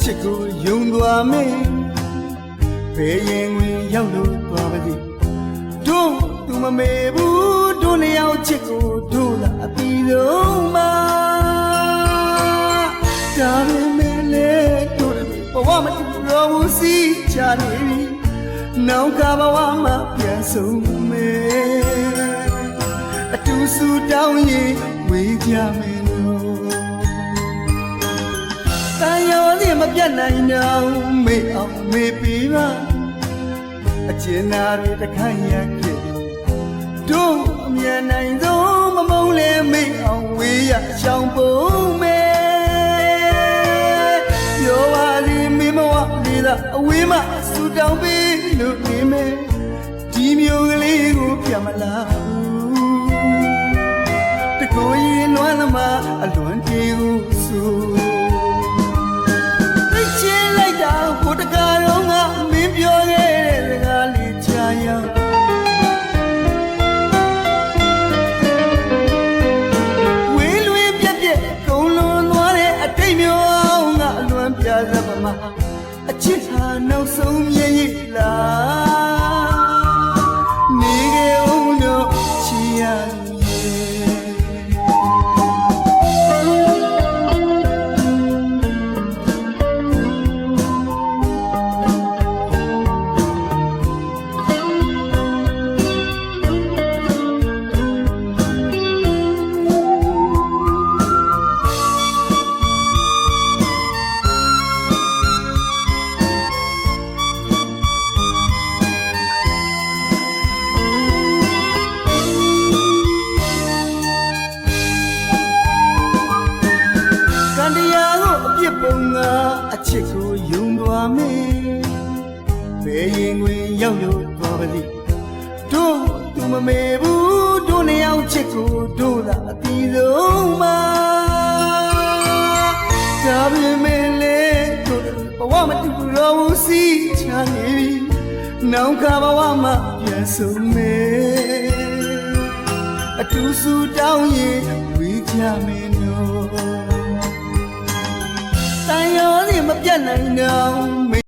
ချစ်ကိုယုံသွားမင်းဘယ်ရင်ဝင်ရောက်လို့သွားပါသည်တို့သူမမေဘူးတို့နှစ်ယောက်ချစ်ကိုတို့သာအပြီးဆုံးမှာဒါပေမဲ့လေတို့ဘဝမတူတော့ဘူးစီချနေပြီနောက်ကဘဝမှာပြန်ဆုံးမယ်အတူစုတောင်းရင်ဝေးကြမယ်တန်ရော်လေးမပြတ်နိုင်တော့မေ့အောင်မေ့ပြီးပါအကျဉ်းသားတွေတခန့်ရခဲ့တို့အမြန်နိုင်ဆုံးမမုန်းလဲမေ့အောင်ဝေးရရှောင်ပုံမယ်ပြောပါလိမင်းမဝလေးသာအဝေးမှဆူတောင်းပြီးလို့နေမယ်ဒီမျိုးကလေးကိုပြန်မလာဘူးတကိုယ်ရင်လွမ်းသမားအလွန်ပြေဦးဆိုကိုတကားတော့ငါမင်းပြောခဲ့တဲ့စကားလေးချာရဝေးလွင်ပြက်ပြက်ကုံလွန်သွားတဲ့အတိတ်မျိုးငါအလွန်ပြစပ်ပမာအချစ်ဟာနောက်ဆုံးမြည်ရလားနေခဲ့ဦးတော့ချီရအချစ်ကိုယုံသွားမယ်ဘယ်ရင်ဝင်ရောက်လို့သွားပါလိတို့သူမမေဘူးတို့နှစ်ယောက်ချစ်ကိုတို့သာအပြီးဆုံးမှာဒါပေမဲ့လေတို့ဘဝမတူတော့ဘူးစီချနေပြီနောက်ကဘဝမှာပြန်ဆုံးမယ်အတူစုတောင်းရင်ဝေးကြမယ်နော်တန်ရော်စီမပြတ်နိုင်တော့